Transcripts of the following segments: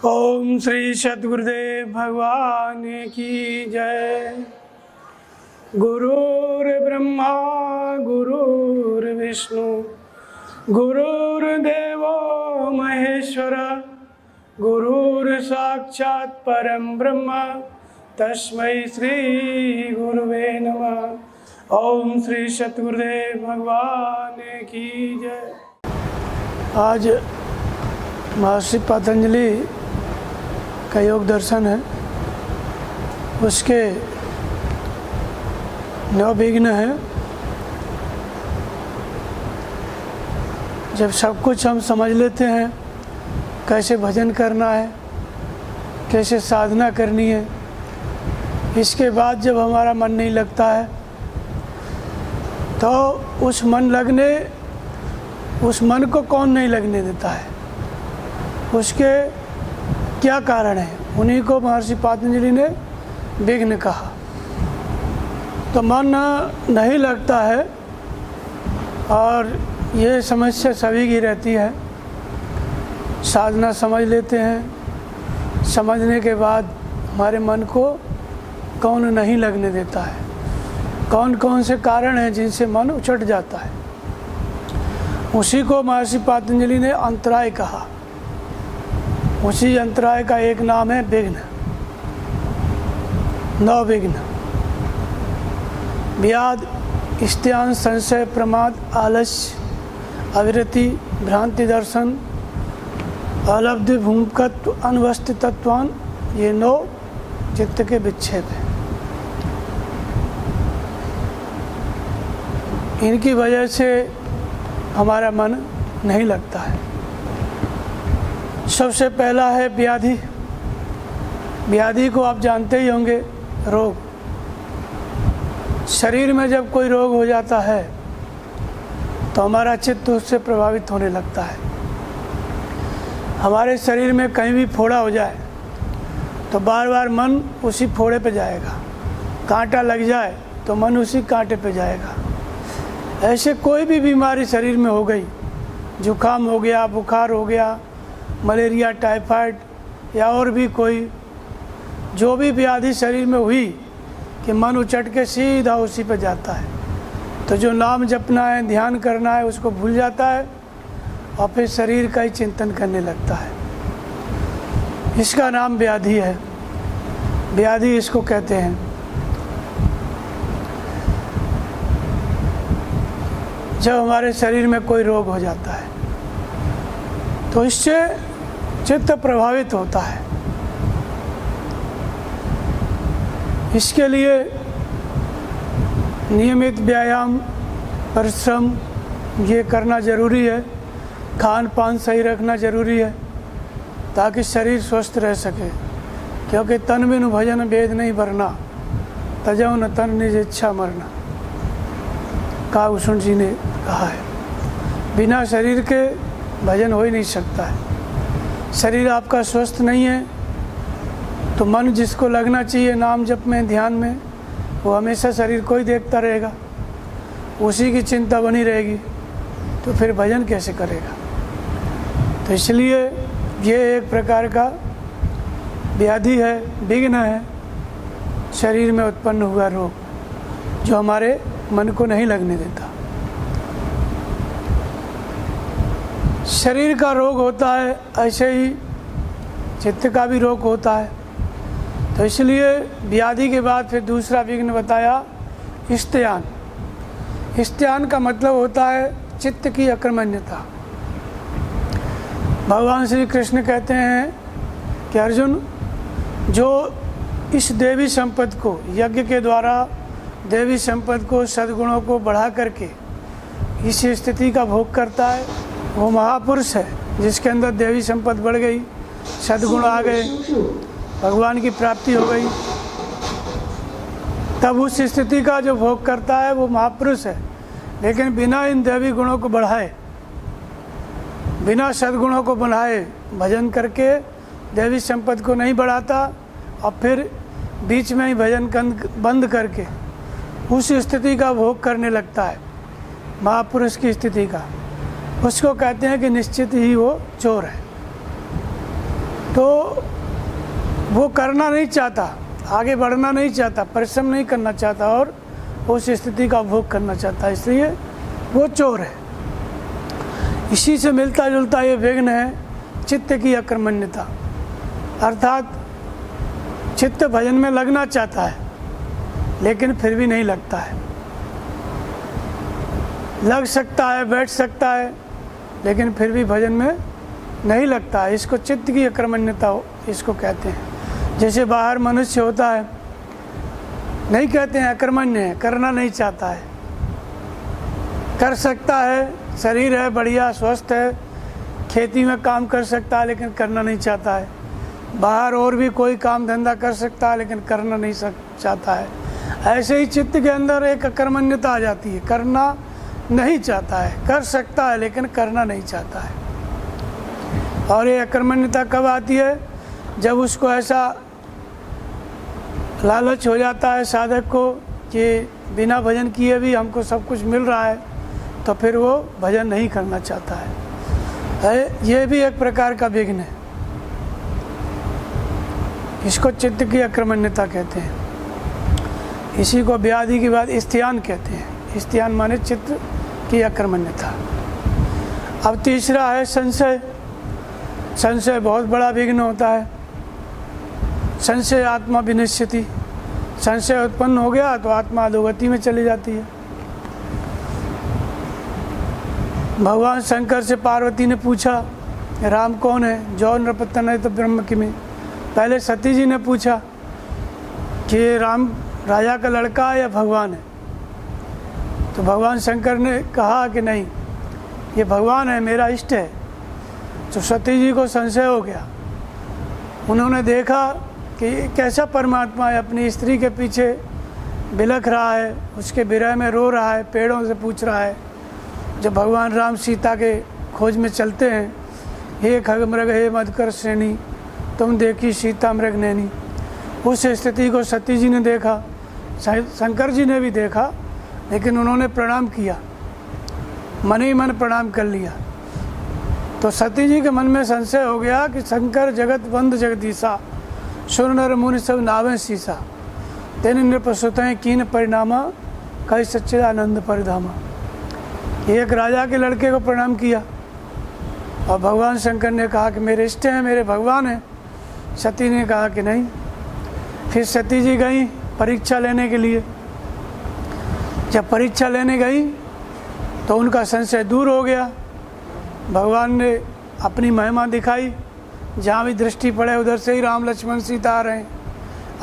ओम श्री सद्गुरुदेव भगवान की जय। गुरुर्ब्रह्मा गुरुर्विष्णु गुरुर्देवो महेश्वर गुरुर्साक्षात् परम ब्रह्म तस्मै श्री गुरुवे नमः। ओम श्री सद्गुरुदेव भगवान की जय। आज महर्षि पतंजलि का योग दर्शन है, उसके 9 विघ्न हैं। जब सब कुछ हम समझ लेते हैं, कैसे भजन करना है, कैसे साधना करनी है, इसके बाद जब हमारा मन नहीं लगता है तो उस मन को कौन नहीं लगने देता है, उसके क्या कारण है, उन्हीं को महर्षि पतंजलि ने विघ्न कहा। तो मन नहीं लगता है और ये समस्या सभी की रहती है। साधना समझ लेते हैं, समझने के बाद हमारे मन को कौन नहीं लगने देता है, कौन कौन से कारण हैं जिनसे मन उचट जाता है, उसी को महर्षि पतंजलि ने अंतराय कहा। उसी अंतराय का एक नाम है विघ्न। 9 विघ्न: व्याध, स्त्यान, संशय, प्रमाद, आलस्य, अविरति, भ्रांति दर्शन, अलब्ध, भूमकत्व, अनवस्थितत्वान। ये 9 चित्त के विक्षेप हैं। इनकी वजह से हमारा मन नहीं लगता है। सबसे पहला है व्याधि। व्याधि को आप जानते ही होंगे, रोग। शरीर में जब कोई रोग हो जाता है तो हमारा चित्त उससे प्रभावित होने लगता है। हमारे शरीर में कहीं भी फोड़ा हो जाए तो बार बार मन उसी फोड़े पे जाएगा। कांटा लग जाए तो मन उसी कांटे पे जाएगा। ऐसे कोई भी बीमारी शरीर में हो गई, जुकाम हो गया, बुखार हो गया, मलेरिया, टाइफाइड या और भी कोई जो भी व्याधि शरीर में हुई कि मन उचट के सीधा उसी पे जाता है, तो जो नाम जपना है, ध्यान करना है, उसको भूल जाता है और फिर शरीर का ही चिंतन करने लगता है। इसका नाम व्याधि है। व्याधि इसको कहते हैं। जब हमारे शरीर में कोई रोग हो जाता है तो इससे चित्त प्रभावित होता है। इसके लिए नियमित व्यायाम, परिश्रम ये करना ज़रूरी है। खान पान सही रखना ज़रूरी है ताकि शरीर स्वस्थ रह सके, क्योंकि तन बिनु भजन वेद नहीं भरना, तजौ न तन निज इच्छा मरना। काभूषण जी ने कहा है। बिना शरीर के भजन हो ही नहीं सकता है। शरीर आपका स्वस्थ नहीं है तो मन जिसको लगना चाहिए नाम जप में, ध्यान में, वो हमेशा शरीर को ही देखता रहेगा, उसी की चिंता बनी रहेगी, तो फिर भजन कैसे करेगा। तो इसलिए ये एक प्रकार का व्याधि है, विघ्न है, शरीर में उत्पन्न हुआ रोग जो हमारे मन को नहीं लगने देता। शरीर का रोग होता है, ऐसे ही चित्त का भी रोग होता है। तो इसलिए व्याधि के बाद फिर दूसरा विघ्न बताया, स्त्यान। स्त्यान का मतलब होता है चित्त की अकर्मण्यता। भगवान श्री कृष्ण कहते हैं कि अर्जुन, जो इस देवी संपत्ति को, यज्ञ के द्वारा देवी संपत्ति को, सद्गुणों को बढ़ा करके इस स्थिति का भोग करता है, वो महापुरुष है जिसके अंदर देवी संपत्ति बढ़ गई, सद्गुण आ गए, भगवान की प्राप्ति हो गई। तब उस स्थिति का जो भोग करता है वो महापुरुष है। लेकिन बिना इन देवी गुणों को बढ़ाए, बिना सद्गुणों को बढ़ाए भजन करके देवी संपत्ति को नहीं बढ़ाता और फिर बीच में ही भजन बंद करके उस स्थिति का भोग करने लगता है, महापुरुष की स्थिति का, उसको कहते हैं कि निश्चित ही वो चोर है। तो वो करना नहीं चाहता, आगे बढ़ना नहीं चाहता, परिश्रम नहीं करना चाहता और उस स्थिति का उपभोग करना चाहता है, इसलिए वो चोर है। इसी से मिलता जुलता ये विघ्न है चित्त की अकर्मण्यता, अर्थात चित्त भजन में लगना चाहता है लेकिन फिर भी नहीं लगता है। लग सकता है, बैठ सकता है, लेकिन फिर भी भजन में नहीं लगता है। इसको चित्त की अकर्मण्यता इसको कहते हैं। जैसे बाहर मनुष्य होता है, नहीं कहते हैं अकर्मण्य है, करना नहीं चाहता है, कर सकता है, शरीर है बढ़िया, स्वस्थ है, खेती में काम कर सकता है, लेकिन करना नहीं चाहता है। बाहर और भी कोई काम धंधा कर सकता है, लेकिन करना नहीं चाहता है। ऐसे ही चित्त के अंदर एक अकर्मण्यता आ जाती है, करना नहीं चाहता है, कर सकता है लेकिन करना नहीं चाहता है। और ये अकर्मण्यता कब आती है? जब उसको ऐसा लालच हो जाता है साधक को कि बिना भजन किए भी हमको सब कुछ मिल रहा है, तो फिर वो भजन नहीं करना चाहता है। ये भी एक प्रकार का विघ्न है, इसको चित्त की अकर्मण्यता कहते हैं। इसी को व्याधि के बाद स्त्यान कहते हैं। स्त्यान माने चित्त की अकर्मण्यता। अब तीसरा है संशय। संशय बहुत बड़ा विघ्न होता है। संशय आत्मा विनश्यति, संशय उत्पन्न हो गया तो आत्मा अधोगति में चली जाती है। भगवान शंकर से पार्वती ने पूछा राम कौन है? जौ नृपतन है तो ब्रह्म किमें। पहले सती जी ने पूछा कि राम राजा का लड़का है या भगवान है? तो भगवान शंकर ने कहा कि नहीं, ये भगवान है, मेरा इष्ट है। तो सती जी को संशय हो गया। उन्होंने देखा कि कैसा परमात्मा है, अपनी स्त्री के पीछे बिलख रहा है, उसके विरह में रो रहा है, पेड़ों से पूछ रहा है। जब भगवान राम सीता के खोज में चलते हैं, हे खग मृग हे मधुकर श्रेणी, तुम देखी सीता मृग नैनी। उस स्थिति को सती जी ने देखा, शंकर जी ने भी देखा, लेकिन उन्होंने प्रणाम किया, मन ही मन प्रणाम कर लिया। तो सती जी के मन में संशय हो गया कि शंकर जगत बंद जगदीशा, सुर नर मुनि सब नावें सीसा, तेने नृपसुतें कीन परिणामा, कई सच्चिदानंद परिधामा। एक राजा के लड़के को प्रणाम किया और भगवान शंकर ने कहा कि मेरे इष्ट हैं, मेरे भगवान हैं। सती ने कहा कि नहीं। फिर सती जी गई परीक्षा लेने के लिए। जब परीक्षा लेने गई तो उनका संशय दूर हो गया। भगवान ने अपनी महिमा दिखाई, जहाँ भी दृष्टि पड़े उधर से ही राम लक्ष्मण सीता आ रहे हैं,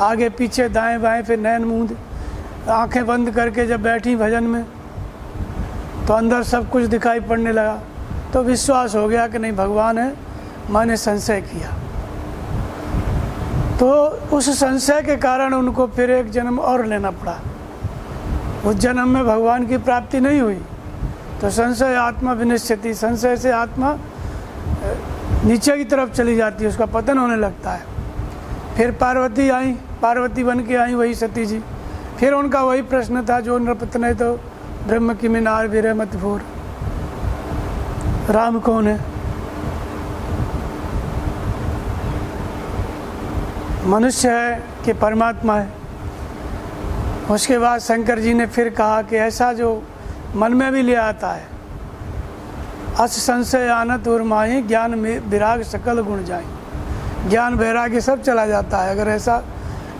आगे पीछे दाएं बाएं, फिर नैन मूंद आंखें बंद करके जब बैठी भजन में तो अंदर सब कुछ दिखाई पड़ने लगा। तो विश्वास हो गया कि नहीं भगवान है, मैंने संशय किया। तो उस संशय के कारण उनको फिर एक जन्म और लेना पड़ा। उस जन्म में भगवान की प्राप्ति नहीं हुई। तो संशय आत्मा विनश्यति, संशय से आत्मा नीचे की तरफ चली जाती है, उसका पतन होने लगता है। फिर पार्वती आई, पार्वती बन के आई वही सती जी। फिर उनका वही प्रश्न था, जो नृपतन तो ब्रह्म की मीनार विरह मत भूर, राम कौन है? मनुष्य है कि परमात्मा है? उसके बाद शंकर जी ने फिर कहा कि ऐसा जो मन में भी ले आता है, अस संशय आनत उर्माई, ज्ञान में विराग सकल गुण जाए। ज्ञान वैराग्य सब चला जाता है अगर ऐसा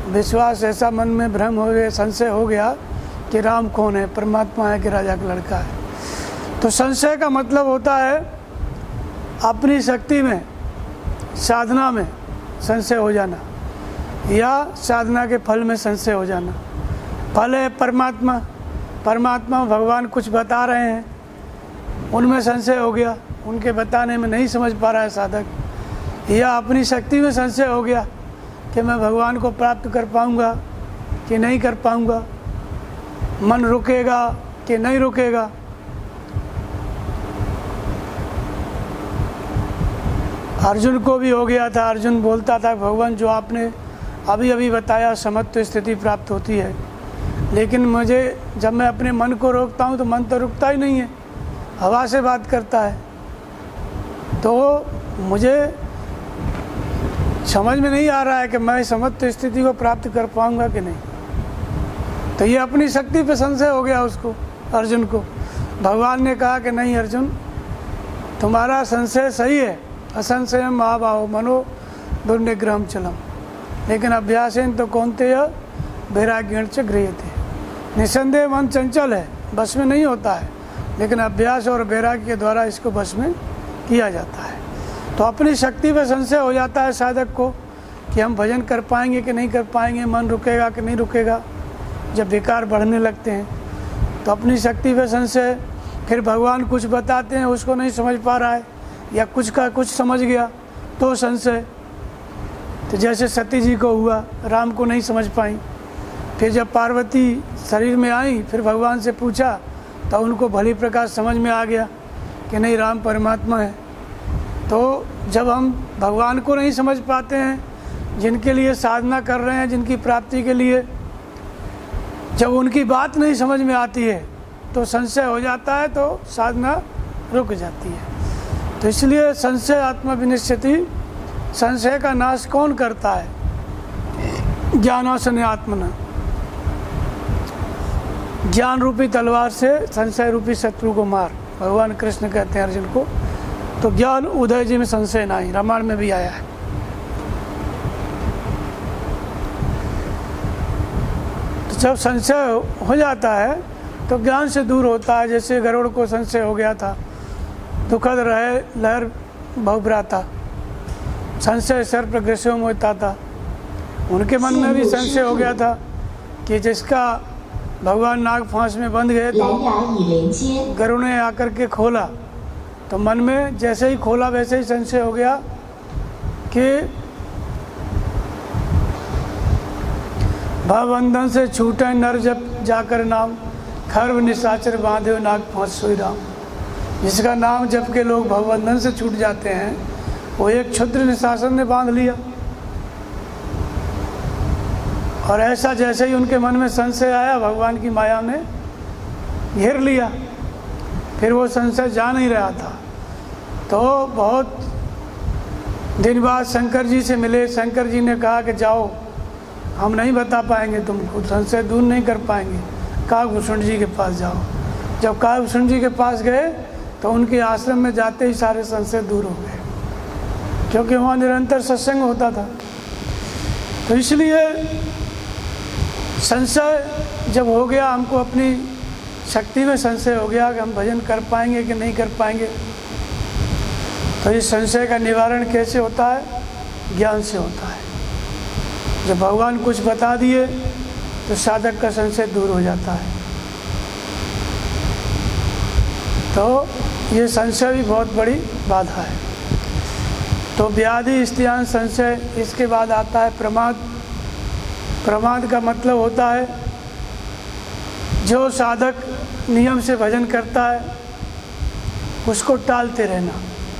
विश्वास, ऐसा मन में भ्रम हो गया, संशय हो गया कि राम कौन है, परमात्मा है कि राजा का लड़का है। तो संशय का मतलब होता है अपनी शक्ति में, साधना में संशय हो जाना, या साधना के फल में संशय हो जाना। फल है परमात्मा, परमात्मा भगवान कुछ बता रहे हैं, उनमें संशय हो गया, उनके बताने में नहीं समझ पा रहा है साधक। या अपनी शक्ति में संशय हो गया कि मैं भगवान को प्राप्त कर पाऊंगा कि नहीं कर पाऊंगा, मन रुकेगा कि नहीं रुकेगा। अर्जुन को भी हो गया था। अर्जुन बोलता था भगवान जो आपने अभी अभी बताया समत्व स्थिति प्राप्त होती है, लेकिन मुझे जब मैं अपने मन को रोकता हूँ तो मन तो रुकता ही नहीं है, हवा से बात करता है। तो मुझे समझ में नहीं आ रहा है कि मैं समत्व स्थिति को प्राप्त कर पाऊंगा कि नहीं। तो ये अपनी शक्ति पे संशय हो गया उसको, अर्जुन को। भगवान ने कहा कि नहीं अर्जुन, तुम्हारा संशय सही है, असंशयम महाबाहो मनो दुर्निग्रहम चलम, लेकिन अभ्यासेन तो कौन्तेय वैराग्येण च गृह्यते। निसंदेह मन चंचल है, बस में नहीं होता है, लेकिन अभ्यास और वैराग्य के द्वारा इसको बस में किया जाता है। तो अपनी शक्ति पर संशय हो जाता है साधक को कि हम भजन कर पाएंगे कि नहीं कर पाएंगे, मन रुकेगा कि नहीं रुकेगा। जब विकार बढ़ने लगते हैं तो अपनी शक्ति पर संशय, फिर भगवान कुछ बताते हैं उसको नहीं समझ पा रहा है, या कुछ का कुछ समझ गया तो संशय। तो जैसे सती जी को हुआ, राम को नहीं समझ पाई। फिर जब पार्वती शरीर में आई, फिर भगवान से पूछा तो उनको भली प्रकार समझ में आ गया कि नहीं, राम परमात्मा है। तो जब हम भगवान को नहीं समझ पाते हैं, जिनके लिए साधना कर रहे हैं, जिनकी प्राप्ति के लिए, जब उनकी बात नहीं समझ में आती है तो संशय हो जाता है, तो साधना रुक जाती है। तो इसलिए संशय आत्मविनिश्चिति, संशय का नाश कौन करता है? ज्ञानासन आत्मना, ज्ञान रूपी तलवार से संशय रूपी शत्रु को मार, भगवान कृष्ण कहते हैं अर्जुन को। तो ज्ञान उदय जी में संशय नहीं, रामायण में भी आया है। तो जब संशय हो जाता है तो ज्ञान से दूर होता है। जैसे गरुड़ को संशय हो गया था, दुखद रहे लहर बहुभ्राता, संशय सर्प ग्रसो मोहिता था। उनके मन में भी संशय हो गया था कि जिसका भगवान नाग फांस में बंध गए, तो गरुड़ ने आकर के खोला, तो मन में जैसे ही खोला वैसे ही संशय हो गया कि भवबंधन से छूटे नर जब जाकर नाम, खर्व निशाचर बांधे नाग फांस सोई राम। जिसका नाम जप के लोग भवबंधन से छूट जाते हैं, वो एक क्षुद्र निशाचर ने बांध लिया। और ऐसा जैसे ही उनके मन में संशय आया, भगवान की माया ने घेर लिया। फिर वो संशय जा नहीं रहा था। तो बहुत दिन बाद शंकर जी से मिले। शंकर जी ने कहा कि जाओ, हम नहीं बता पाएंगे तुमको, संशय दूर नहीं कर पाएंगे, काकभूषण जी के पास जाओ। जब काकभूषण जी के पास गए तो उनके आश्रम में जाते ही सारे संशय दूर हो गए, क्योंकि वहाँ निरंतर सत्संग होता था। तो इसलिए संशय जब हो गया, हमको अपनी शक्ति में संशय हो गया कि हम भजन कर पाएंगे कि नहीं कर पाएंगे, तो इस संशय का निवारण कैसे होता है? ज्ञान से होता है। जब भगवान कुछ बता दिए तो साधक का संशय दूर हो जाता है। तो ये संशय भी बहुत बड़ी बाधा है। तो व्याधि स्त्रियां संशय, इसके बाद आता है प्रमाद। प्रमाद का मतलब होता है जो साधक नियम से भजन करता है उसको टालते रहना,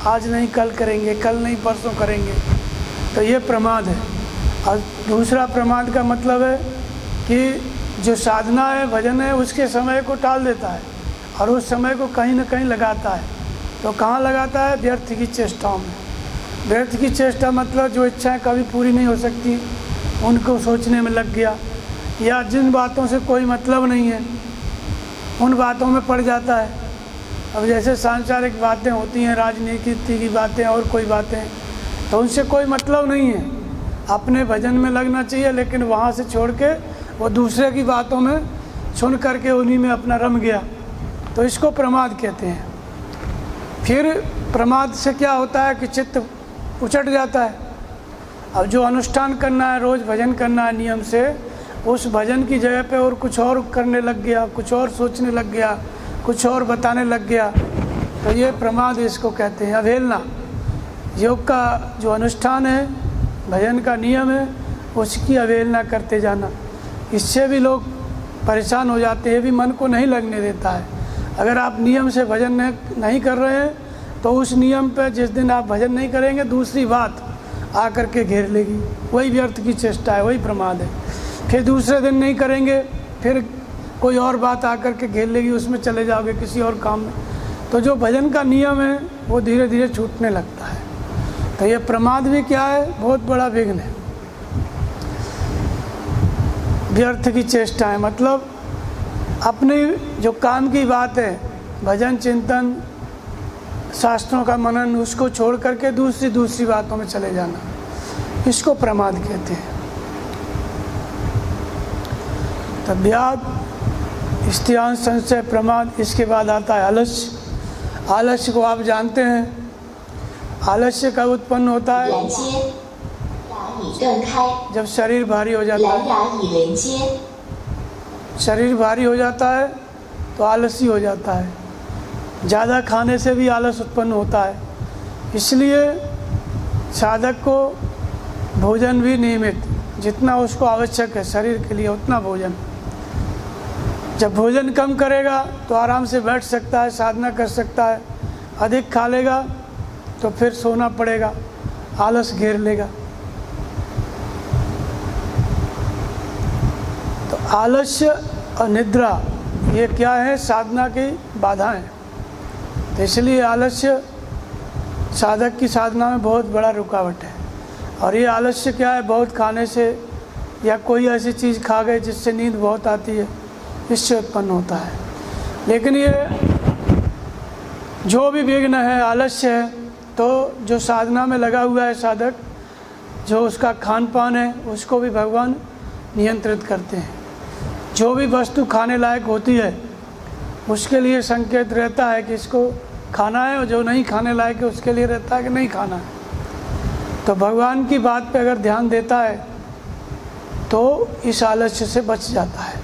आज नहीं कल करेंगे, कल नहीं परसों करेंगे, तो ये प्रमाद है। और दूसरा प्रमाद का मतलब है कि जो साधना है, भजन है, उसके समय को टाल देता है और उस समय को कहीं ना कहीं लगाता है। तो कहाँ लगाता है? व्यर्थ की चेष्टाओं में। व्यर्थ की चेष्टा मतलब जो इच्छाएं कभी पूरी नहीं हो सकती उनको सोचने में लग गया, या जिन बातों से कोई मतलब नहीं है उन बातों में पड़ जाता है। अब जैसे सांसारिक बातें होती हैं, राजनीति की बातें और कोई बातें, तो उनसे कोई मतलब नहीं है। अपने भजन में लगना चाहिए, लेकिन वहाँ से छोड़ के वो दूसरे की बातों में सुन करके उन्हीं में अपना रम गया, तो इसको प्रमाद कहते हैं। फिर प्रमाद से क्या होता है कि चित्त उचट जाता है। अब जो अनुष्ठान करना है, रोज़ भजन करना है नियम से, उस भजन की जगह पे और कुछ और करने लग गया, कुछ और सोचने लग गया, कुछ और बताने लग गया, तो ये प्रमाद इसको कहते हैं, अवहेलना। योग का जो अनुष्ठान है, भजन का नियम है, उसकी अवहेलना करते जाना, इससे भी लोग परेशान हो जाते हैं, भी मन को नहीं लगने देता है। अगर आप नियम से भजन नहीं कर रहे हैं तो उस नियम पे जिस दिन आप भजन नहीं करेंगे दूसरी बात आकर के घेर लेगी, वही व्यर्थ की चेष्टा है, वही प्रमाद है। फिर दूसरे दिन नहीं करेंगे, फिर कोई और बात आकर के घेर लेगी, उसमें चले जाओगे किसी और काम में। तो जो भजन का नियम है वो धीरे धीरे छूटने लगता है। तो ये प्रमाद भी क्या है, बहुत बड़ा विघ्न है, व्यर्थ की चेष्टा है। मतलब अपनी जो काम की बात है, भजन चिंतन शास्त्रों का मनन, उसको छोड़ करके दूसरी बातों में चले जाना, इसको प्रमाद कहते हैं। तो व्याध, स्त्यांश, संशय, प्रमाद। इसके बाद आता है आलस्य। आलस्य को आप जानते हैं, आलस्य कब उत्पन्न होता है? जब शरीर भारी हो जाता है। शरीर भारी हो जाता है तो आलसी हो जाता है। ज़्यादा खाने से भी आलस उत्पन्न होता है। इसलिए साधक को भोजन भी नियमित, जितना उसको आवश्यक है शरीर के लिए उतना भोजन। जब भोजन कम करेगा तो आराम से बैठ सकता है, साधना कर सकता है। अधिक खा लेगा तो फिर सोना पड़ेगा, आलस घेर लेगा। तो आलस्य और निद्रा ये क्या है? साधना की बाधाएं। तो इसलिए आलस्य साधक की साधना में बहुत बड़ा रुकावट है। और ये आलस्य क्या है? बहुत खाने से या कोई ऐसी चीज़ खा गए जिससे नींद बहुत आती है, इससे उत्पन्न होता है। लेकिन ये जो भी विघ्न है, आलस्य है, तो जो साधना में लगा हुआ है साधक, जो उसका खान पान है उसको भी भगवान नियंत्रित करते हैं। जो भी वस्तु खाने लायक होती है उसके लिए संकेत रहता है कि इसको खाना है, और जो नहीं खाने लायक है उसके लिए रहता है कि नहीं खाना है। तो भगवान की बात पे अगर ध्यान देता है तो इस आलस्य से बच जाता है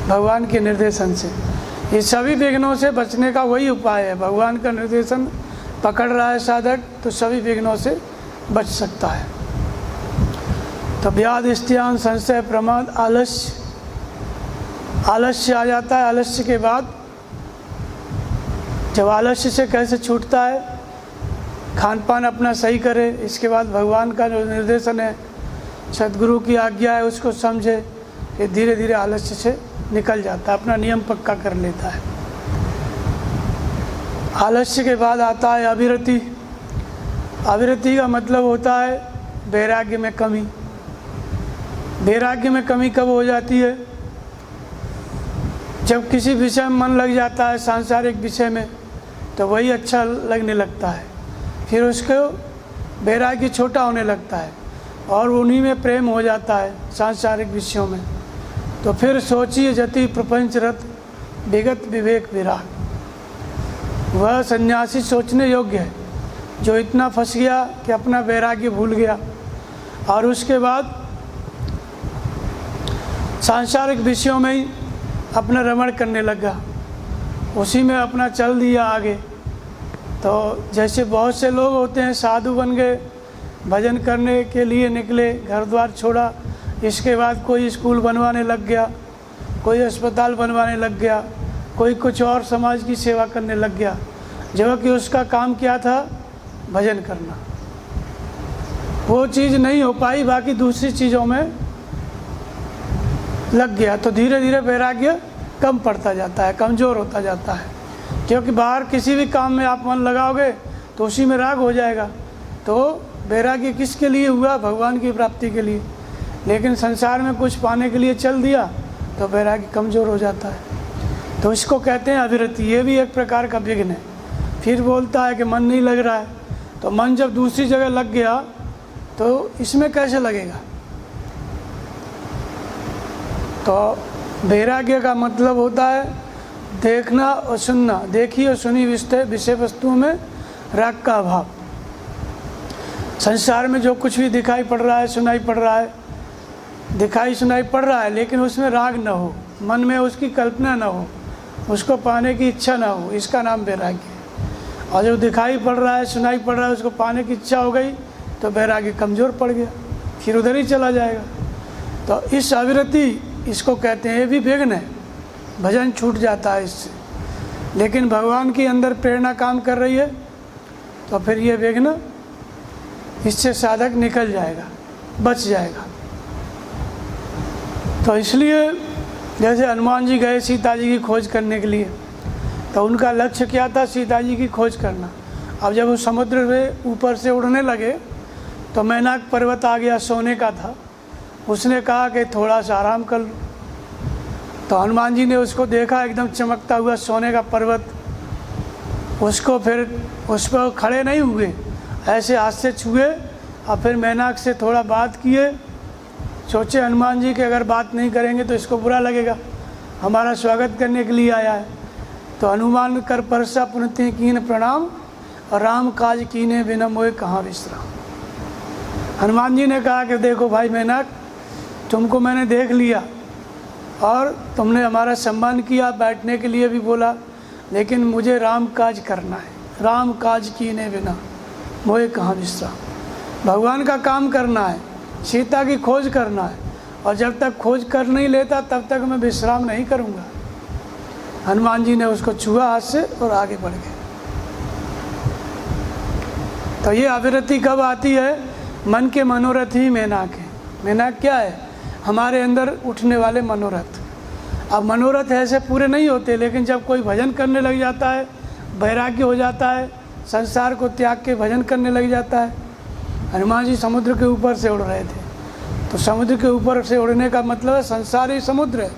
भगवान के निर्देशन से। ये सभी विघ्नों से बचने का वही उपाय है। भगवान का निर्देशन पकड़ रहा है साधक तो सभी विघ्नों से बच सकता है। तो व्याध, स्त्यांश, संशय, प्रमाद, आलस्य। आलस्य आ जाता है। आलस्य के बाद जब आलस्य से कैसे छूटता है? खान पान अपना सही करे। इसके बाद भगवान का जो निर्देशन है, सद्गुरु की आज्ञा है, उसको समझे, ये धीरे धीरे आलस्य से निकल जाता है, अपना नियम पक्का कर लेता है। आलस्य के बाद आता है अविरति। अविरति का मतलब होता है वैराग्य में कमी। वैराग्य में कमी कब हो जाती है? जब किसी विषय में मन लग जाता है, सांसारिक विषय में, तो वही अच्छा लगने लगता है। फिर उसको वैराग्य छोटा होने लगता है और उन्हीं में प्रेम हो जाता है, सांसारिक विषयों में। तो फिर सोचिए, जति प्रपंच रत विगत विवेक विराग। वह सन्यासी सोचने योग्य है जो इतना फंस गया कि अपना वैराग्य भूल गया और उसके बाद सांसारिक विषयों में ही अपना रमण करने लगा, उसी में अपना चल दिया आगे। तो जैसे बहुत से लोग होते हैं, साधु बन गए, भजन करने के लिए निकले, घर द्वार छोड़ा, इसके बाद कोई स्कूल बनवाने लग गया, कोई अस्पताल बनवाने लग गया, कोई कुछ और समाज की सेवा करने लग गया, जबकि उसका काम क्या था? भजन करना। वो चीज़ नहीं हो पाई, बाकी दूसरी चीज़ों में लग गया। तो धीरे धीरे वैराग्य कम पड़ता जाता है, कमज़ोर होता जाता है। क्योंकि बाहर किसी भी काम में आप मन लगाओगे तो उसी में राग हो जाएगा। तो वैराग्य किसके लिए हुआ? भगवान की प्राप्ति के लिए। लेकिन संसार में कुछ पाने के लिए चल दिया तो वैराग्य कमज़ोर हो जाता है। तो इसको कहते हैं अविरति। ये भी एक प्रकार का विघ्न है। फिर बोलता है कि मन नहीं लग रहा है, तो मन जब दूसरी जगह लग गया तो इसमें कैसे लगेगा? तो वैराग्य का मतलब होता है देखना और सुनना, देखी और सुनी विषय वस्तुओं में राग का अभाव। संसार में जो कुछ भी दिखाई पड़ रहा है, सुनाई पड़ रहा है, दिखाई सुनाई पड़ रहा है, लेकिन उसमें राग न हो, मन में उसकी कल्पना न हो, उसको पाने की इच्छा न हो, इसका नाम वैराग्य है। और जो दिखाई पड़ रहा है, सुनाई पड़ रहा है, उसको पाने की इच्छा हो गई तो वैराग्य कमज़ोर पड़ गया, फिर उधर ही चला जाएगा। तो इस अविरति, इसको कहते हैं, ये भी विघ्न है। भजन छूट जाता है इससे। लेकिन भगवान की अंदर प्रेरणा काम कर रही है तो फिर ये विघ्न, इससे साधक निकल जाएगा, बच जाएगा। तो इसलिए जैसे हनुमान जी गए सीता जी की खोज करने के लिए, तो उनका लक्ष्य क्या था? सीता जी की खोज करना। अब जब वो समुद्र में ऊपर से उड़ने लगे तो मैनाक पर्वत आ गया, सोने का था। उसने कहा कि थोड़ा सा आराम कर लो। तो हनुमान जी ने उसको देखा, एकदम चमकता हुआ सोने का पर्वत। उसको फिर उस पर खड़े नहीं हुए, ऐसे हाथ से छुए और फिर मैनाक से थोड़ा बात किए। सोचे हनुमान जी कि अगर बात नहीं करेंगे तो इसको बुरा लगेगा, हमारा स्वागत करने के लिए आया है। तो हनुमान कर परसा पुनते कीन प्रणाम, और राम काज कीने बिना मोए कहाँ विश्राम। हनुमान जी ने कहा कि देखो भाई मैनाक, तुमको मैंने देख लिया और तुमने हमारा सम्मान किया, बैठने के लिए भी बोला, लेकिन मुझे राम काज करना है। राम काज कीने बिना मोए कहाँ विश्राम। भगवान का काम करना है, सीता की खोज करना है, और जब तक खोज कर नहीं लेता तब तक मैं विश्राम नहीं करूँगा। हनुमान जी ने उसको छुआ हाथ से और आगे बढ़ गए। तो ये अविरति कब आती है? मन के मनोरथ ही मैनाक है। मैनाक क्या है? हमारे अंदर उठने वाले मनोरथ। अब मनोरथ ऐसे पूरे नहीं होते, लेकिन जब कोई भजन करने लग जाता है, वैराग्य हो जाता है, संसार को त्याग के भजन करने लग जाता है। हनुमान जी समुद्र के ऊपर से उड़ रहे थे, तो समुद्र के ऊपर से उड़ने का मतलब है संसार ही समुद्र है।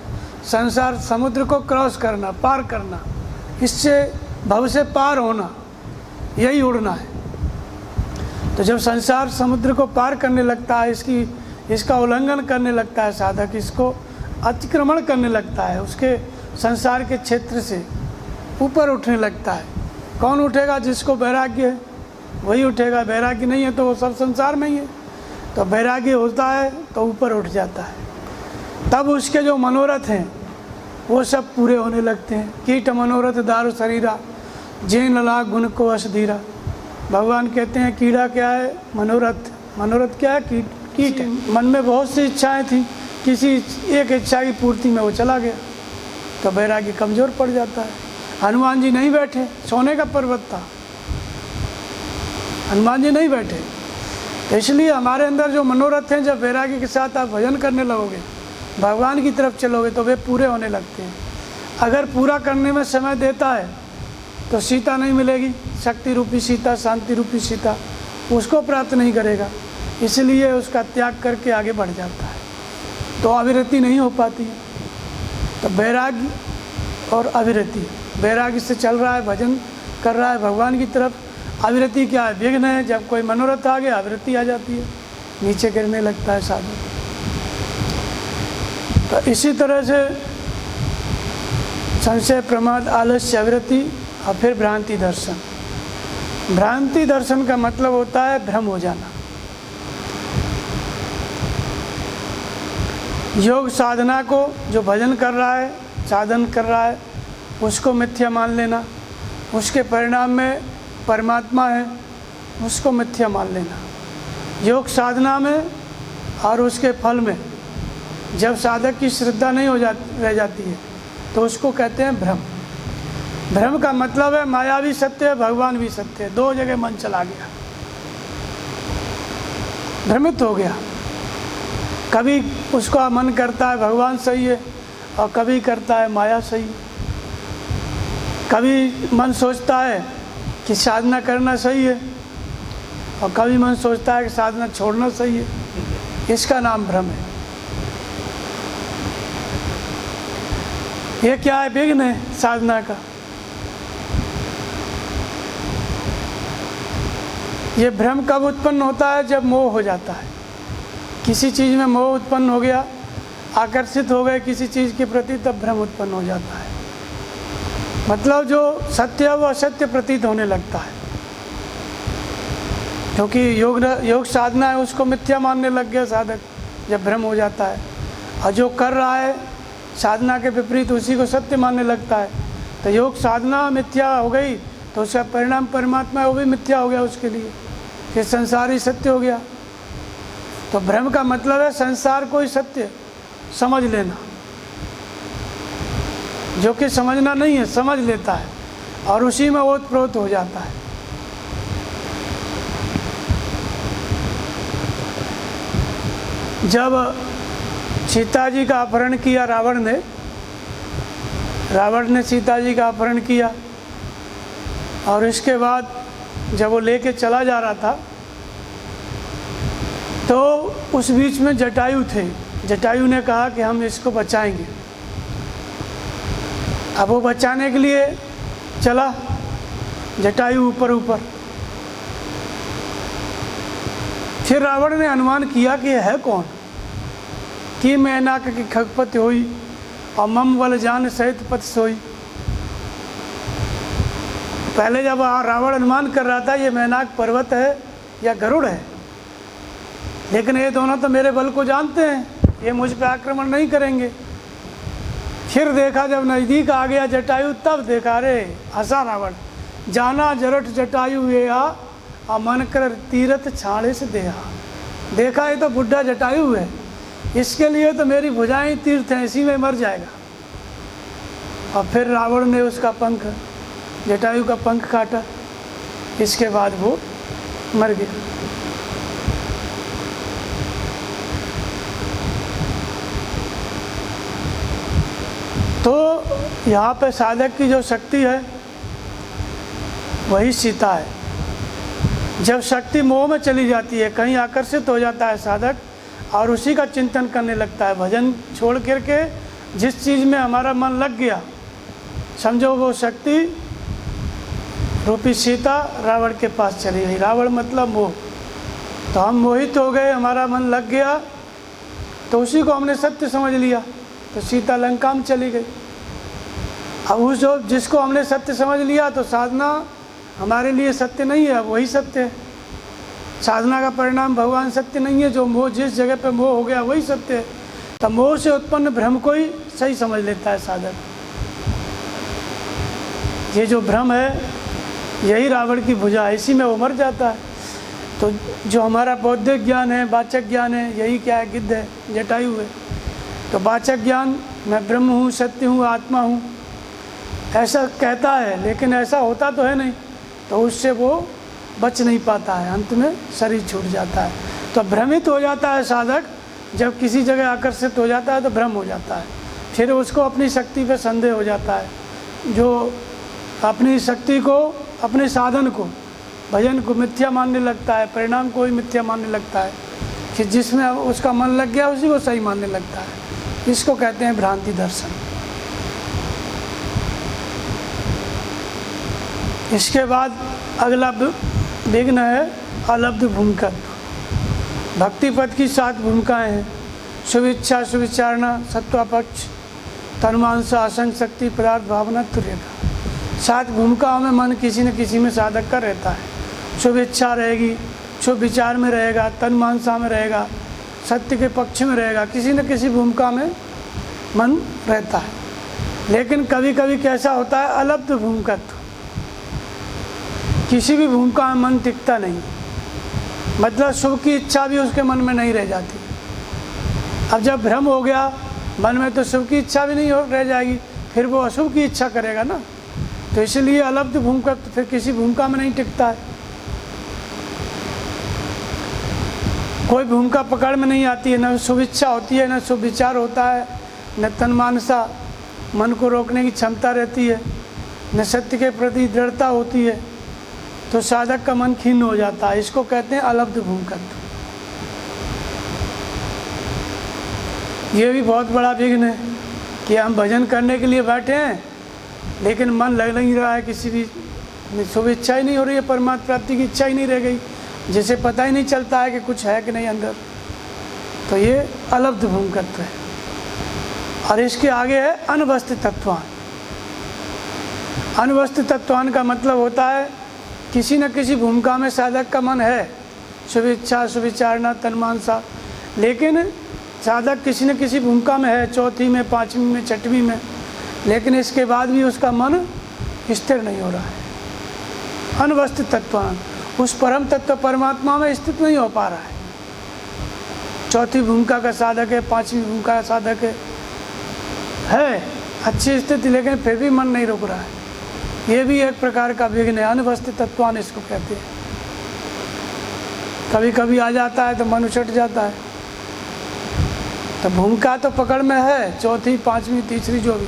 संसार समुद्र को क्रॉस करना, पार करना, इससे भव से पार होना, यही उड़ना है। तो जब संसार समुद्र को पार करने लगता है, इसका उल्लंघन करने लगता है साधक, इसको अतिक्रमण करने लगता है, उसके संसार के क्षेत्र से ऊपर उठने लगता है। कौन उठेगा? जिसको वैराग्य है वही उठेगा। वैराग्य नहीं है तो वो सब संसार में ही है। तो वैराग्य होता है तो ऊपर उठ जाता है, तब उसके जो मनोरथ हैं वो सब पूरे होने लगते हैं। कीट मनोरथ दारु शरीरा, जैन लला गुण को असधीरा। भगवान कहते हैं कीड़ा क्या है? मनोरथ। मनोरथ क्या है? कीट है। मन में बहुत सी इच्छाएं थी, किसी एक इच्छा की पूर्ति में वो चला गया, तो वैराग्य कमज़ोर पड़ जाता है। हनुमान जी नहीं बैठे, सोने का पर्वत था, हनुमान जी नहीं बैठे। तो इसलिए हमारे अंदर जो मनोरथ हैं, जब वैराग्य के साथ आप भजन करने लगोगे, भगवान की तरफ चलोगे, तो वे पूरे होने लगते हैं। अगर पूरा करने में समय देता है तो सीता नहीं मिलेगी, शक्ति रूपी सीता, शांति रूपी सीता, उसको प्राप्त नहीं करेगा, इसलिए उसका त्याग करके आगे बढ़ जाता है, तो अविरति नहीं हो पाती है। तो वैराग्य और अविरति, वैराग्य से चल रहा है, भजन कर रहा है भगवान की तरफ। अविरति क्या है? विघ्न है। जब कोई मनोरथ आ गया, अविरति आ जाती है, नीचे गिरने लगता है साधु। तो इसी तरह से संशय, प्रमाद, आलस्य, अविरति और फिर भ्रांति दर्शन। भ्रांति दर्शन का मतलब होता है भ्रम हो जाना। योग साधना को जो भजन कर रहा है, साधन कर रहा है, उसको मिथ्या मान लेना, उसके परिणाम में परमात्मा है, उसको मिथ्या मान लेना। योग साधना में और उसके फल में जब साधक की श्रद्धा नहीं रह जाती है, तो उसको कहते हैं भ्रम। भ्रम का मतलब है माया भी सत्य है, भगवान भी सत्य है, दो जगह मन चला गया, भ्रमित हो गया। कभी उसका मन करता है भगवान सही है, और कभी करता है माया सही है। कभी मन सोचता है कि साधना करना सही है, और कभी मन सोचता है कि साधना छोड़ना सही है। इसका नाम भ्रम है। ये क्या है? विघ्न है साधना का। ये भ्रम कब उत्पन्न होता है? जब मोह हो जाता है। किसी चीज़ में मोह उत्पन्न हो गया, आकर्षित हो गए किसी चीज़ के प्रति, तब भ्रम उत्पन्न हो जाता है। मतलब जो सत्य है वो असत्य प्रतीत होने लगता है, क्योंकि योग साधना है उसको मिथ्या मानने लग गया साधक जब भ्रम हो जाता है, और जो कर रहा है साधना के विपरीत उसी को सत्य मानने लगता है। तो योग साधना मिथ्या हो गई तो उसका परिणाम परमात्मा है, वो भी मिथ्या हो गया उसके लिए, फिर संसार ही सत्य हो गया। तो भ्रम का मतलब है संसार को ही सत्य समझ लेना, जो कि समझना नहीं है, समझ लेता है और उसी में ओतप्रोत हो जाता है। जब सीता जी का अपहरण किया रावण ने सीता जी का अपहरण किया, और इसके बाद जब वो लेके चला जा रहा था तो उस बीच में जटायु थे। जटायु ने कहा कि हम इसको बचाएंगे। अब वो बचाने के लिए चला जटायु ऊपर ऊपर। फिर रावण ने अनुमान किया कि यह है कौन, कि मैनाक की खगपति होई और मम वल जान सहित पथ सोई। पहले जब रावण अनुमान कर रहा था ये मैनाक पर्वत है या गरुड़ है, लेकिन ये दोनों तो मेरे बल को जानते हैं, ये मुझ पर आक्रमण नहीं करेंगे। फिर देखा जब नज़दीक आ गया जटायु, तब देखा रे हंसा रावण, जाना जरठ जटायु ये आ मन कर तीरथ छाड़े से देहा। देखा ये तो बुढ़ा जटायु है, इसके लिए तो मेरी भुजाएं तीर्थ हैं, इसी में मर जाएगा। और फिर रावण ने उसका पंख, जटायु का पंख काटा, इसके बाद वो मर गया। तो यहाँ पे साधक की जो शक्ति है वही सीता है। जब शक्ति मोह में चली जाती है, कहीं आकर्षित हो जाता है साधक और उसी का चिंतन करने लगता है, भजन छोड़ करके जिस चीज़ में हमारा मन लग गया, समझो वो शक्ति रूपी सीता रावण के पास चली गई। रावण मतलब मोह। तो हम मोहित हो गए, हमारा मन लग गया, तो उसी को हमने सत्य समझ लिया, तो सीता लंका में चली गई। अब उस जो जिसको हमने सत्य समझ लिया, तो साधना हमारे लिए सत्य नहीं है, वही सत्य है। साधना का परिणाम भगवान सत्य नहीं है, जो मोह जिस जगह पे मोह हो गया वही सत्य है। तो मोह से उत्पन्न भ्रम को ही सही समझ लेता है साधक। ये जो भ्रम है यही रावण की भुजा है, इसी में वो मर जाता है। तो जो हमारा बौद्धिक ज्ञान है, वाचक ज्ञान है, यही क्या है, गिद्ध है, जटायु है। तो वाचक ज्ञान मैं ब्रह्म हूँ, सत्य हूँ, आत्मा हूँ, ऐसा कहता है, लेकिन ऐसा होता तो है नहीं, तो उससे वो बच नहीं पाता है, अंत में शरीर छूट जाता है। तो भ्रमित हो जाता है साधक, जब किसी जगह आकर्षित हो जाता है तो भ्रम हो जाता है, फिर उसको अपनी शक्ति पर संदेह हो जाता है। जो अपनी शक्ति को, अपने साधन को, भजन को मिथ्या मानने लगता है, परिणाम को ही मिथ्या मानने लगता है, कि जिसमें उसका मन लग गया उसी को सही मानने लगता है। इसको कहते हैं भ्रांति दर्शन। इसके बाद अगला विघ्न है अलब्ध भूमिकत्व। भक्ति पद की 7 भूमिकाएँ हैं: शुभिच्छा, शुभिचारणा, सत्वापक्ष, तन्मांसा, असंग शक्ति, पदार्थ, भावना, तुर्यता। 7 भूमिकाओं में मन किसी न किसी में साधक का रहता है। शुभ इच्छा रहेगी, शुभ विचार में रहेगा, तन्मांसा में रहेगा, सत्य के पक्ष में रहेगा, किसी न किसी भूमिका में मन रहता है। लेकिन कभी कभी कैसा होता है, अलब्ध भूमिकत्व, किसी भी भूमिका में मन टिकता नहीं, मतलब शुभ की इच्छा भी उसके मन में नहीं रह जाती। अब जब भ्रम हो गया मन में, तो शुभ की इच्छा भी नहीं रह जाएगी, फिर वो अशुभ की इच्छा करेगा ना। तो इसलिए अलब्ध भूमिकत्व फिर किसी भूमिका में नहीं टिकता है, कोई भूमिका पकड़ में नहीं आती है, न शुभ इच्छा होती है, न शुभ विचार होता है, न तन्मानसा मन को रोकने की क्षमता रहती है, न सत्य के प्रति दृढ़ता होती है। तो साधक का मन खिन्न हो जाता है, इसको कहते हैं अलब्ध भूमिकत्व। ये भी बहुत बड़ा विघ्न है कि हम भजन करने के लिए बैठे हैं, लेकिन मन लग नहीं रहा है, किसी भी शुभ इच्छा ही नहीं हो रही है, परमात्मा प्राप्ति की इच्छा ही नहीं रह गई, जिसे पता ही नहीं चलता है कि कुछ है कि नहीं अंदर। तो ये अलब्ध भूमिकत्व है। और इसके आगे है अनवस्थित तत्वान। अनवस्थित तत्वान का मतलब होता है किसी न किसी भूमिका में साधक का मन है, शुभ इच्छा, शुभिचारणा, तन्मानसा, लेकिन साधक किसी न किसी भूमिका में है, चौथी में, 5वीं में, 6वीं में, लेकिन इसके बाद भी उसका मन स्थिर नहीं हो रहा है। अनवस्थित तत्वान, उस परम तत्व परमात्मा में स्थित नहीं हो पा रहा है। चौथी भूमिका का साधक है, 5वीं भूमिका का साधक है अच्छी स्थिति, लेकिन फिर भी मन नहीं रुक रहा है। ये भी एक प्रकार का विघ्न है, अनवस्थित तत्वान इसको कहते हैं। कभी कभी आ जाता है तो मन उछट जाता है। तो भूमिका तो पकड़ में है, चौथी, 5वीं, तीसरी, जो भी,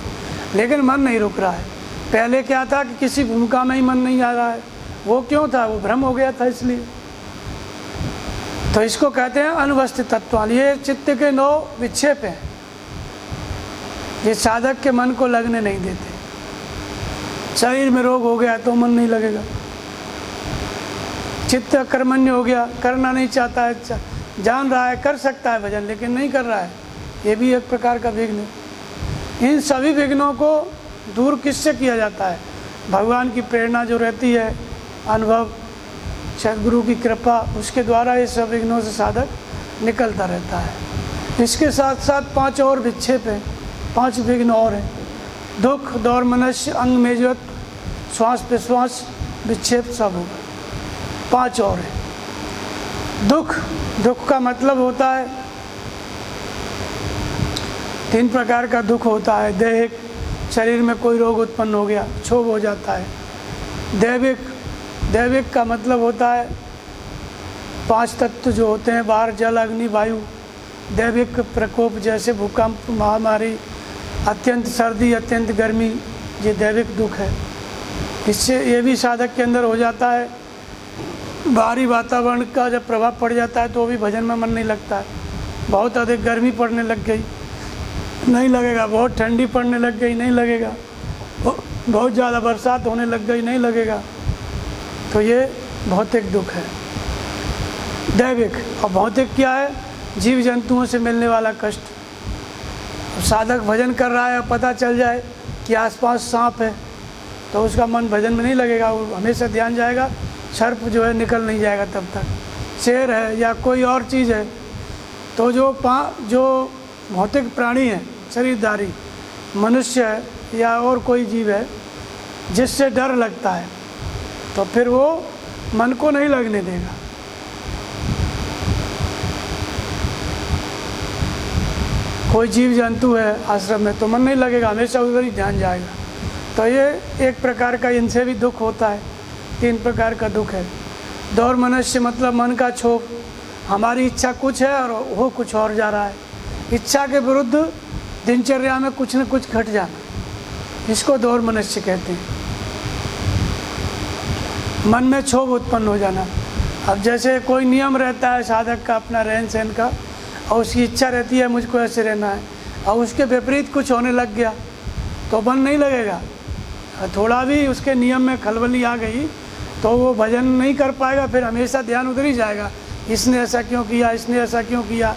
लेकिन मन नहीं रुक रहा है। पहले क्या था कि किसी भूमिका में ही मन नहीं आ रहा है, वो क्यों था? वो भ्रम हो गया था इसलिए। तो इसको कहते हैं अनवस्थित तत्व। ये चित्त के 9 विक्षेप हैं, ये साधक के मन को लगने नहीं देते। शरीर में रोग हो गया तो मन नहीं लगेगा, चित्त कर्मण्य हो गया, करना नहीं चाहता है, जान रहा है कर सकता है भजन लेकिन नहीं कर रहा है, ये भी एक प्रकार का विघ्न है। इन सभी विघ्नों को दूर किससे किया जाता है? भगवान की प्रेरणा जो रहती है, अनुभव, सदगुरु की कृपा, उसके द्वारा ये सब विघ्नों से साधक निकलता रहता है। इसके साथ साथ 5 और विक्षेप हैं, 5 विघ्न और हैं। दुख, दौर मनुष्य, अंग मेजवत्व, श्वास प्रश्वास, विक्षेप सब होगा। 5 और है। दुख का मतलब होता है 3 प्रकार का दुख होता है। दैहिक, शरीर में कोई रोग उत्पन्न हो गया, क्षोभ हो जाता है। दैविक का मतलब होता है 5 तत्व जो होते हैं बाहर, जल, अग्नि, वायु। दैविक प्रकोप जैसे भूकंप, महामारी, अत्यंत सर्दी, अत्यंत गर्मी, ये दैविक दुख है। इससे ये भी साधक के अंदर हो जाता है। बाहरी वातावरण का जब प्रभाव पड़ जाता है तो भी भजन में मन नहीं लगता है। बहुत अधिक गर्मी पड़ने लग गई, नहीं लगेगा। बहुत ठंडी पड़ने लग गई, नहीं लगेगा। बहुत ज़्यादा बरसात होने लग गई, नहीं लगेगा। तो ये भौतिक दुख है, दैविक। और भौतिक क्या है? जीव जंतुओं से मिलने वाला कष्ट। साधक भजन कर रहा है और पता चल जाए कि आसपास सांप है तो उसका मन भजन में नहीं लगेगा, वो हमेशा ध्यान जाएगा, सर्प जो है निकल नहीं जाएगा तब तक। शेर है या कोई और चीज़ है, तो जो भौतिक प्राणी है, शरीरधारी मनुष्य है या और कोई जीव है जिससे डर लगता है, तो फिर वो मन को नहीं लगने देगा। कोई जीव जंतु है आश्रम में तो मन नहीं लगेगा, हमेशा उधर ही ध्यान जाएगा। तो ये एक प्रकार का, इनसे भी दुख होता है। 3 प्रकार का दुख है। दौर मनुष्य मतलब मन का क्षोभ, हमारी इच्छा कुछ है और वो कुछ और जा रहा है। इच्छा के विरुद्ध दिनचर्या में कुछ न कुछ घट जाना, इसको दौर मनुष्य कहते हैं। मन में क्षोभ उत्पन्न हो जाना। अब जैसे कोई नियम रहता है साधक का अपना रहन सहन का, और उसकी इच्छा रहती है मुझको ऐसे रहना है, और उसके विपरीत कुछ होने लग गया तो मन नहीं लगेगा। थोड़ा भी उसके नियम में खलबली आ गई तो वो भजन नहीं कर पाएगा, फिर हमेशा ध्यान उधर ही जाएगा, इसने ऐसा क्यों किया, इसने ऐसा क्यों किया।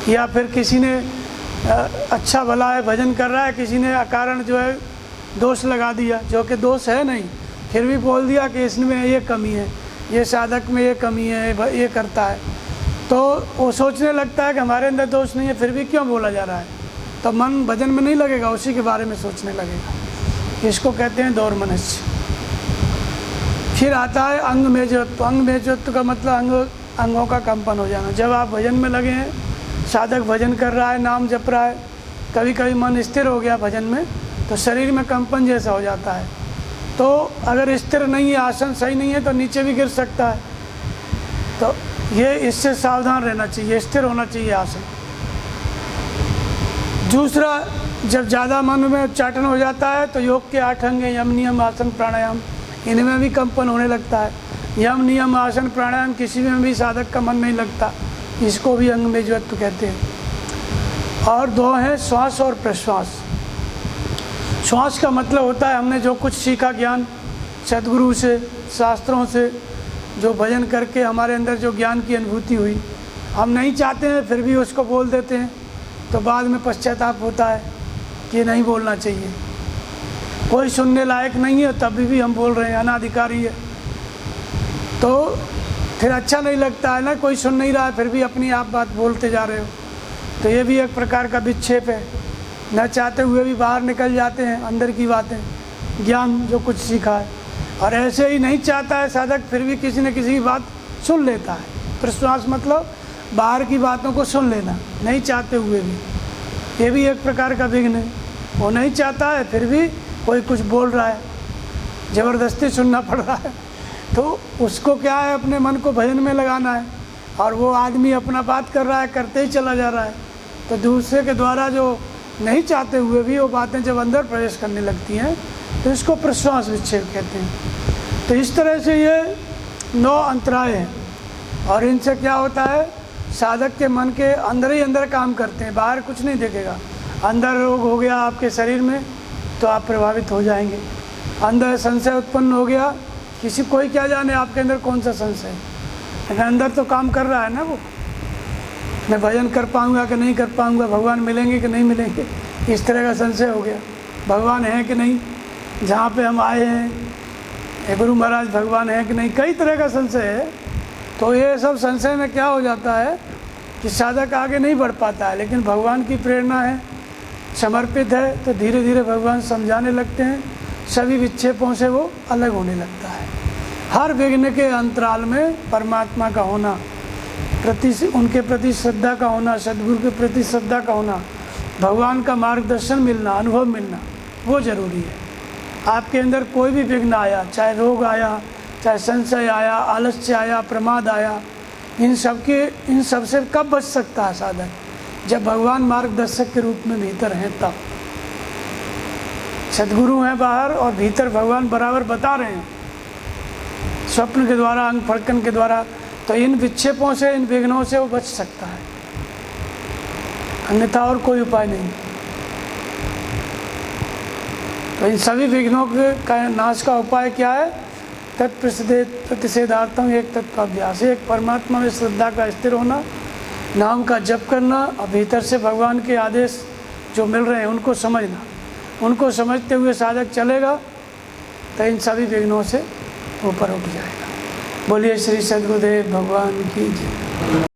या फिर किसी ने अच्छा भला है भजन कर रहा है, किसी ने अकारण जो है दोष लगा दिया, जो कि दोष है नहीं, फिर भी बोल दिया कि इसमें ये कमी है, ये साधक में ये कमी है, ये करता है, तो वो सोचने लगता है कि हमारे अंदर दोष नहीं है, फिर भी क्यों बोला जा रहा है, तो मन भजन में नहीं लगेगा, उसी के बारे में सोचने लगेगा। इसको कहते हैं दौर मनुष्य। फिर आता है अंग मेजवत्व। अंग मेजवत्व का मतलब अंगों का कंपन हो जाना। जब आप भजन में लगे हैं, साधक भजन कर रहा है, नाम जप रहा है, कभी कभी मन स्थिर हो गया भजन में तो शरीर में कंपन जैसा हो जाता है। तो अगर स्थिर नहीं है, आसन सही नहीं है तो नीचे भी गिर सकता है। तो ये इससे सावधान रहना चाहिए, स्थिर होना चाहिए आसन। दूसरा, जब ज़्यादा मन में उच्चाटन हो जाता है तो योग के 8 अंग, यम, नियम, आसन, प्राणायाम, इनमें भी कंपन होने लगता है। यम, नियम, आसन, प्राणायाम किसी में भी साधक का मन नहीं लगता, इसको भी अंग मेजवत्व कहते हैं। और 2 हैं श्वास और प्रश्वास। श्वास का मतलब होता है हमने जो कुछ सीखा ज्ञान सदगुरु से, शास्त्रों से, जो भजन करके हमारे अंदर जो ज्ञान की अनुभूति हुई, हम नहीं चाहते हैं फिर भी उसको बोल देते हैं, तो बाद में पश्चाताप होता है कि नहीं बोलना चाहिए। कोई सुनने लायक नहीं है तभी भी हम बोल रहे हैं, अनाधिकारी है, तो फिर अच्छा नहीं लगता है ना, कोई सुन नहीं रहा है फिर भी अपनी आप बात बोलते जा रहे हो, तो ये भी एक प्रकार का विक्षेप है। न चाहते हुए भी बाहर निकल जाते हैं अंदर की बातें, ज्ञान जो कुछ सीखा है, और ऐसे ही नहीं चाहता है साधक फिर भी किसी न किसी की बात सुन लेता है। प्रश्वास मतलब बाहर की बातों को सुन लेना, नहीं चाहते हुए भी, ये भी एक प्रकार का विघ्न है। वो नहीं चाहता है फिर भी कोई कुछ बोल रहा है, ज़बरदस्ती सुनना पड़ रहा है, तो उसको क्या है, अपने मन को भजन में लगाना है, और वो आदमी अपना बात कर रहा है, करते ही चला जा रहा है, तो दूसरे के द्वारा जो नहीं चाहते हुए भी वो बातें जब अंदर प्रवेश करने लगती हैं तो इसको प्रश्वास विक्षेप कहते हैं। तो इस तरह से ये 9 अंतराय हैं, और इनसे क्या होता है, साधक के मन के अंदर ही अंदर काम करते हैं, बाहर कुछ नहीं दिखेगा। अंदर रोग हो गया आपके शरीर में तो आप प्रभावित हो जाएंगे। अंदर संशय उत्पन्न हो गया, कोई क्या जाने आपके अंदर कौन सा संशय है, लेकिन अंदर तो काम कर रहा है ना वो। मैं भजन कर पाऊँगा कि नहीं कर पाऊँगा, भगवान मिलेंगे कि नहीं मिलेंगे, इस तरह का संशय हो गया। भगवान है कि नहीं, जहाँ पे हम आए हैं गुरु महाराज भगवान है कि नहीं, कई तरह का संशय है। तो ये सब संशय में क्या हो जाता है कि साधक आगे नहीं बढ़ पाता है। लेकिन भगवान की प्रेरणा है, समर्पित है, तो धीरे धीरे भगवान समझाने लगते हैं, सभी विक्षेपों से वो अलग होने लगता है। हर विघ्न के अंतराल में परमात्मा का होना, उनके प्रति श्रद्धा का होना, सद्गुरु के प्रति श्रद्धा का होना, भगवान का मार्गदर्शन मिलना, अनुभव मिलना, वो ज़रूरी है। आपके अंदर कोई भी विघ्न आया, चाहे रोग आया, चाहे संशय आया, आलस्य आया, प्रमाद आया, इन सब से कब बच सकता है साधक? जब भगवान मार्गदर्शक के रूप में भीतर हैं तब। सद्गुरु हैं बाहर और भीतर भगवान बराबर बता रहे हैं स्वप्न के द्वारा, अंग फड़कन के द्वारा। तो इन विक्षेपों से, इन विघ्नों से वो बच सकता है, अन्यथा और कोई उपाय नहीं। तो इन सभी विघ्नों के नाश का उपाय क्या है? तत्प्रतिषेधार्थम एक तत्वाभ्यास, एक परमात्मा में श्रद्धा का स्थिर होना, नाम का जप करना, और भीतर से भगवान के आदेश जो मिल रहे हैं उनको समझना। उनको समझते हुए साधक चलेगा तो इन सभी विघ्नों से ऊपर उठ जाएगा। बोलिए श्री सद्गुरुदेव भगवान की जय।